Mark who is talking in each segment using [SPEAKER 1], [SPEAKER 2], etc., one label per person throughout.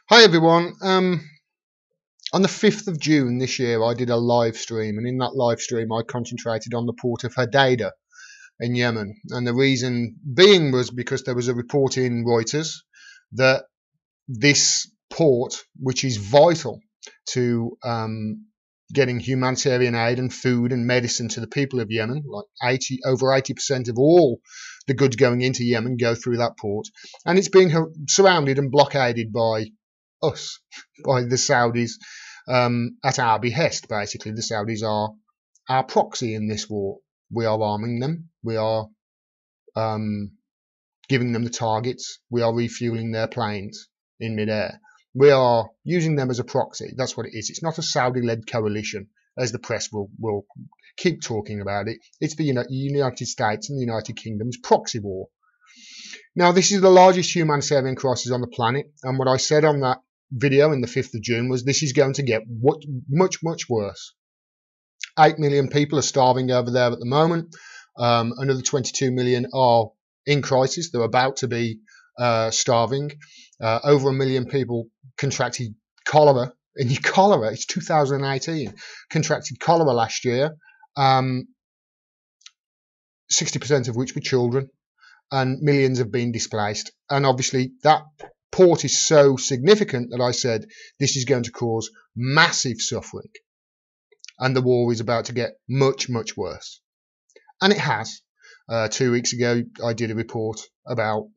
[SPEAKER 1] Hi everyone. On the 5th of June this year, I did a live stream, and in that live stream, I concentrated on the port of Hodeidah in Yemen. And the reason being was because there was a report in Reuters that this port, which is vital to getting humanitarian aid and food and medicine to the people of Yemen, like over 80% of all the goods going into Yemen go through that port, and it's being surrounded and blockaded by us, by the Saudis, at our behest. Basically, the Saudis are our proxy in this war. We are arming them. We are giving them the targets. We are refueling their planes in midair. We are using them as a proxy. That's what it is. It's not a Saudi-led coalition, as the press will keep talking about it. It's the United States and the United Kingdom's proxy war. Now, this is the largest humanitarian crisis on the planet, and what I said on that video in the 5th of June was this is going to get much, much worse. 8 million people are starving over there at the moment. Another 22 million are in crisis. They're about to be starving. Over 1 million people contracted cholera. And cholera, it's 2018, contracted cholera last year. 60% of which were children, and millions have been displaced. And obviously that port is so significant that I said this is going to cause massive suffering, and the war is about to get much, much worse. And it has. 2 weeks ago, I did a report about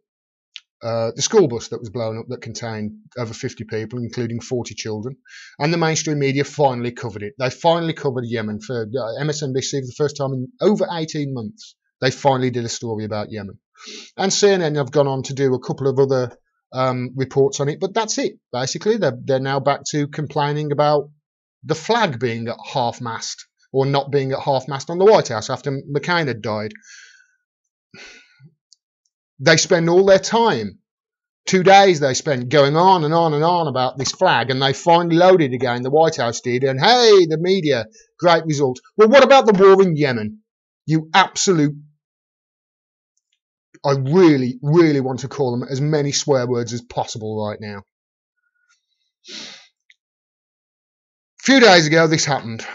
[SPEAKER 1] the school bus that was blown up that contained over 50 people, including 40 children. And the mainstream media finally covered it. They finally covered Yemen for MSNBC for the first time in over 18 months. They finally did a story about Yemen. And CNN have gone on to do a couple of other reports on it, but that's it. Basically, they're now back to complaining about the flag being at half-mast, or not being at half-mast on the White House after McCain had died. They spend all their time, 2 days they spent going on and on and on about this flag, and they finally loaded again, the White House did, and hey, the media, great result. Well, what about the war in Yemen? You absolute... I really, really want to call them as many swear words as possible right now. A few days ago, this happened.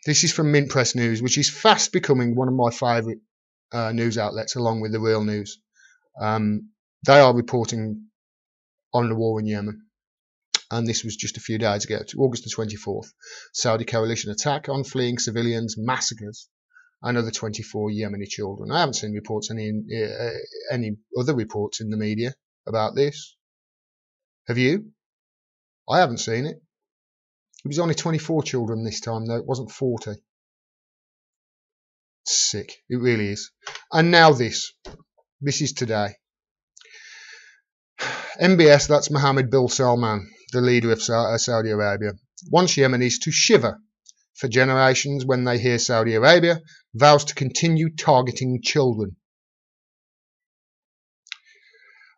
[SPEAKER 1] This is from Mint Press News, which is fast becoming one of my favourite news outlets, along with the Real News. They are reporting on the war in Yemen. And this was just a few days ago, August the 24th. Saudi coalition attack on fleeing civilians, massacres another 24 Yemeni children. I haven't seen reports, any other reports in the media about this. Have you? I haven't seen it. It was only 24 children this time, though. It wasn't 40. It's sick. It really is. And now this. This is today. MBS, that's Mohammed bin Salman, the leader of Saudi Arabia, wants Yemenis to shiver for generations when they hear Saudi Arabia vows to continue targeting children.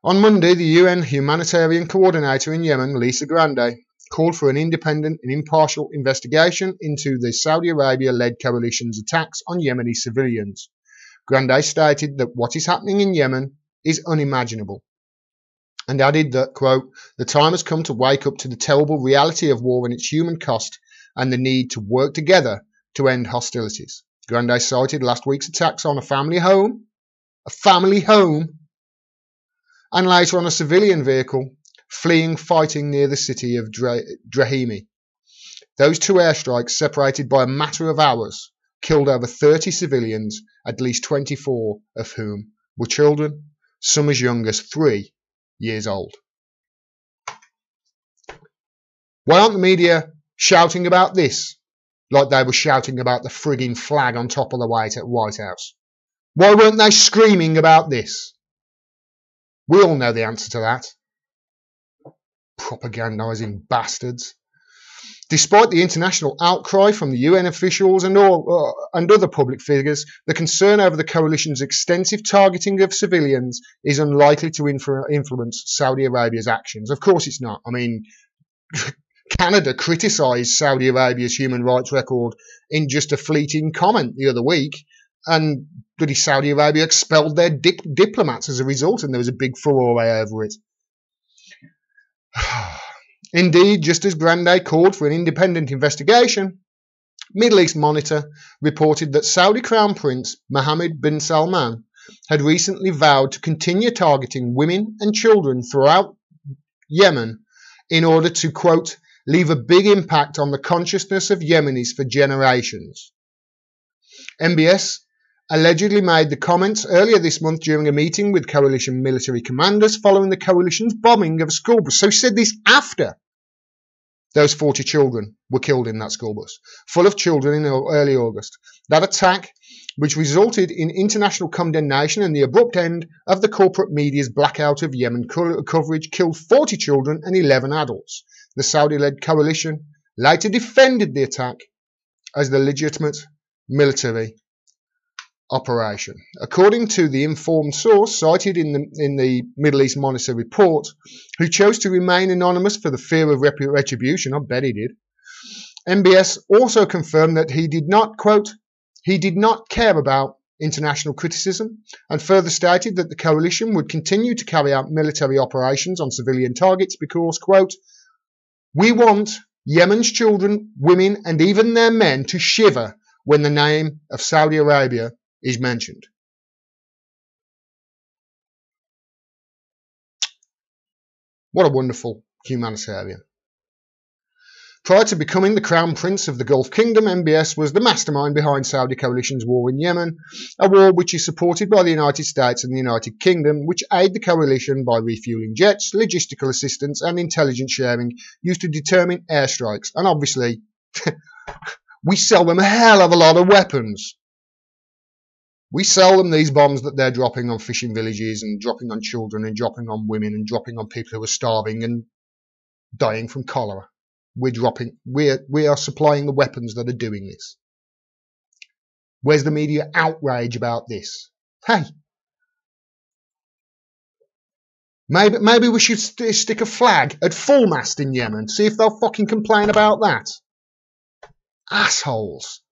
[SPEAKER 1] On Monday, the UN humanitarian coordinator in Yemen, Lisa Grande, called for an independent and impartial investigation into the Saudi Arabia-led coalition's attacks on Yemeni civilians. Grande stated that what is happening in Yemen is unimaginable, and added that, quote, the time has come to wake up to the terrible reality of war and its human cost and the need to work together to end hostilities. Grande cited last week's attacks on a family home, and later on a civilian vehicle fleeing fighting near the city of Drahimi. Those two airstrikes, separated by a matter of hours, killed over 30 civilians, at least 24 of whom were children, some as young as 3 years old. Why aren't the media shouting about this like they were shouting about the frigging flag on top of the White House? Why weren't they screaming about this? We all know the answer to that. Propagandizing bastards. Despite the international outcry from the UN officials and other public figures, the concern over the coalition's extensive targeting of civilians is unlikely to influence Saudi Arabia's actions. Of course it's not. I mean, Canada criticised Saudi Arabia's human rights record in just a fleeting comment the other week, and bloody Saudi Arabia expelled their diplomats as a result, and there was a big furore over it. Indeed, just as Grande called for an independent investigation, Middle East Monitor reported that Saudi Crown Prince Mohammed bin Salman had recently vowed to continue targeting women and children throughout Yemen in order to, quote, leave a big impact on the consciousness of Yemenis for generations. MBS allegedly made the comments earlier this month during a meeting with coalition military commanders following the coalition's bombing of a school bus. So he said this after those 40 children were killed in that school bus, full of children in early August. That attack, which resulted in international condemnation and the abrupt end of the corporate media's blackout of Yemen coverage, killed 40 children and 11 adults. The Saudi-led coalition later defended the attack as the legitimate military operation. According to the informed source cited in the Middle East Monitor report, who chose to remain anonymous for the fear of retribution, I bet he did, MBS also confirmed that he did not, quote, he did not care about international criticism, and further stated that the coalition would continue to carry out military operations on civilian targets because, quote, we want Yemen's children, women and even their men to shiver when the name of Saudi Arabia is mentioned. What a wonderful humanitarian. Prior to becoming the Crown Prince of the Gulf Kingdom, MBS was the mastermind behind Saudi coalition's war in Yemen, a war which is supported by the United States and the United Kingdom, which aid the coalition by refueling jets, logistical assistance and intelligence sharing used to determine airstrikes. And obviously, we sell them a hell of a lot of weapons. We sell them these bombs that they're dropping on fishing villages and dropping on children and dropping on women and dropping on people who are starving and dying from cholera. We are supplying the weapons that are doing this. Where's the media outrage about this? Hey, maybe we should stick a flag at full mast in Yemen, see if they'll fucking complain about that. Assholes.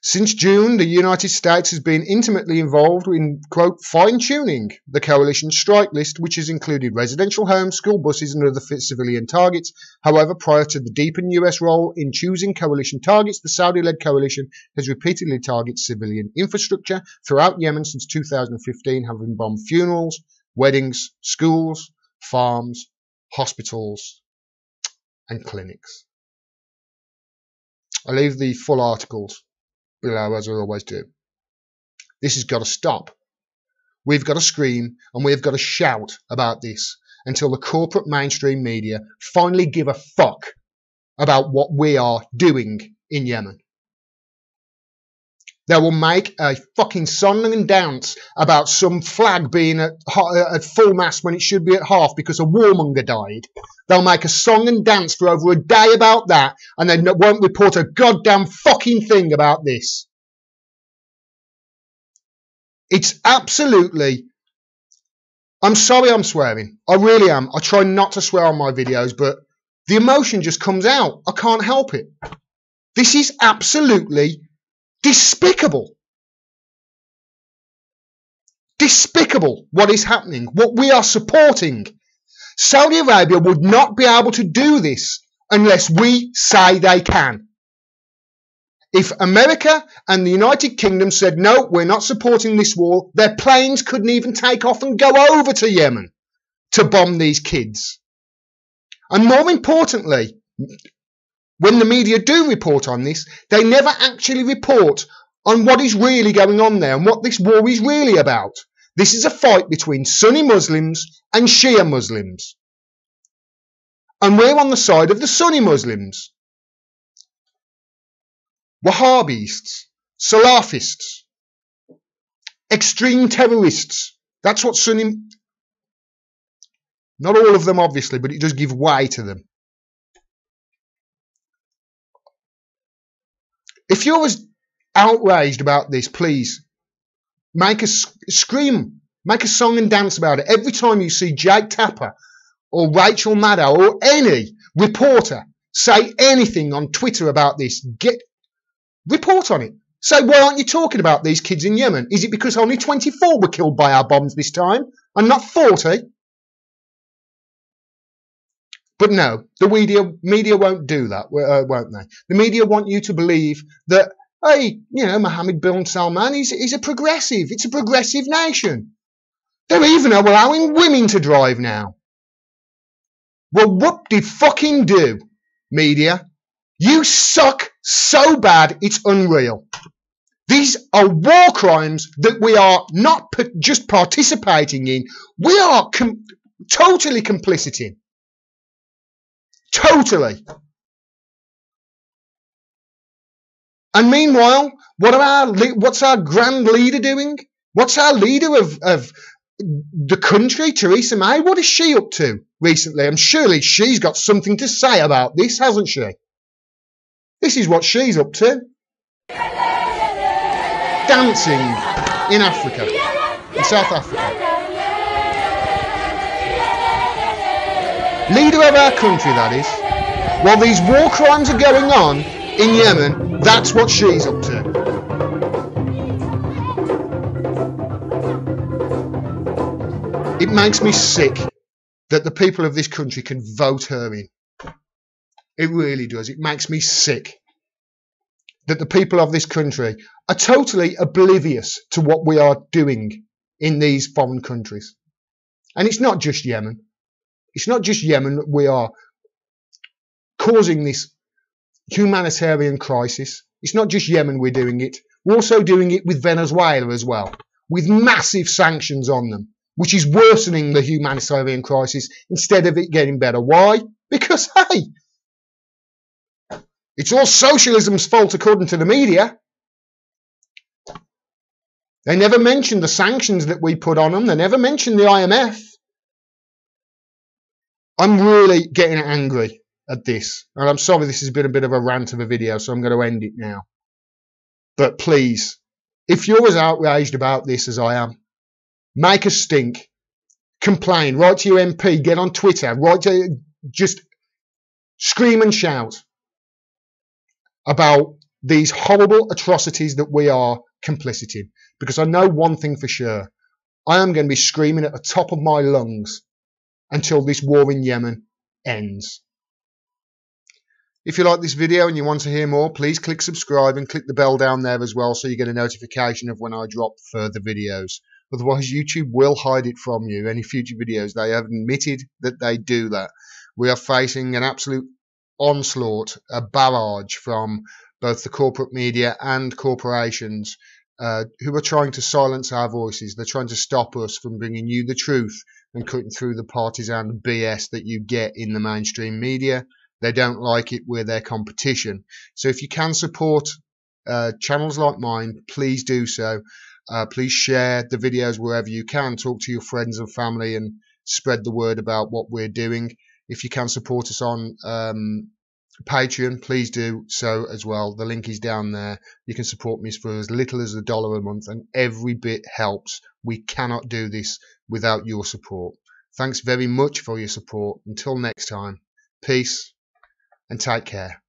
[SPEAKER 1] Since June, the United States has been intimately involved in, quote, fine-tuning the coalition's strike list, which has included residential homes, school buses and other civilian targets. However, prior to the deepened US role in choosing coalition targets, the Saudi-led coalition has repeatedly targeted civilian infrastructure throughout Yemen since 2015, having bombed funerals, weddings, schools, farms, hospitals and clinics. I leave the full articles below, as I always do. This has got to stop. We've got to scream and we've got to shout about this until the corporate mainstream media finally give a fuck about what we are doing in Yemen. They will make a fucking song and dance about some flag being at full mast when it should be at half because a warmonger died. They'll make a song and dance for over a day about that and they won't report a goddamn fucking thing about this. It's absolutely... I'm sorry I'm swearing. I really am. I try not to swear on my videos, but the emotion just comes out. I can't help it. This is absolutely despicable. Despicable what is happening, what we are supporting. Saudi Arabia would not be able to do this unless we say they can. If America and the United Kingdom said, no, we're not supporting this war, their planes couldn't even take off and go over to Yemen to bomb these kids. And more importantly, when the media do report on this, they never actually report on what is really going on there and what this war is really about. This is a fight between Sunni Muslims and Shia Muslims. And we're on the side of the Sunni Muslims. Wahhabists, Salafists, extreme terrorists. That's what Sunni... Not all of them, obviously, but it does give way to them. If you're as outraged about this, please make a scream, make a song and dance about it. Every time you see Jake Tapper or Rachel Maddow or any reporter say anything on Twitter about this, report on it. Say, why aren't you talking about these kids in Yemen? Is it because only 24 were killed by our bombs this time and not 40? But no, the media won't do that, won't they? The media want you to believe that, hey, you know, Mohammed bin Salman, he's a progressive. It's a progressive nation. They're even allowing women to drive now. Well, whoop-de-fucking-do, media. You suck so bad, it's unreal. These are war crimes that we are not just participating in, we are totally complicit in. Totally. And meanwhile, what's our grand leader doing? What's our leader of the country, Theresa May? What is she up to recently? And surely she's got something to say about this, hasn't she? This is what she's up to. Dancing in Africa, in South Africa. Leader of our country, that is. While these war crimes are going on in Yemen, that's what she's up to. It makes me sick that the people of this country can vote her in. It really does. It makes me sick that the people of this country are totally oblivious to what we are doing in these foreign countries. And it's not just Yemen. It's not just Yemen that we are causing this humanitarian crisis. It's not just Yemen we're doing it. We're also doing it with Venezuela as well, with massive sanctions on them, which is worsening the humanitarian crisis instead of it getting better. Why? Because, hey, it's all socialism's fault according to the media. They never mention the sanctions that we put on them. They never mention the IMF. I'm really getting angry at this. And I'm sorry this has been a bit of a rant of a video, so I'm going to end it now. But please, if you're as outraged about this as I am, make a stink. Complain. Write to your MP. Get on Twitter. Just scream and shout about these horrible atrocities that we are complicit in. Because I know one thing for sure. I am going to be screaming at the top of my lungs until this war in Yemen ends. If you like this video and you want to hear more, please click subscribe and click the bell down there as well so you get a notification of when I drop further videos. Otherwise, YouTube will hide it from you. Any future videos, they have admitted that they do that. We are facing an absolute onslaught, a barrage from both the corporate media and corporations who are trying to silence our voices. They're trying to stop us from bringing you the truth and cutting through the partisan BS that you get in the mainstream media. They don't like it. We're their competition. So if you can support channels like mine, please do so. Please share the videos wherever you can. Talk to your friends and family and spread the word about what we're doing. If you can support us on Patreon, please do so as well. The link is down there. You can support me for as little as $1 a month, and every bit helps. We cannot do this without your support. Thanks very much for your support. Until next time, peace and take care.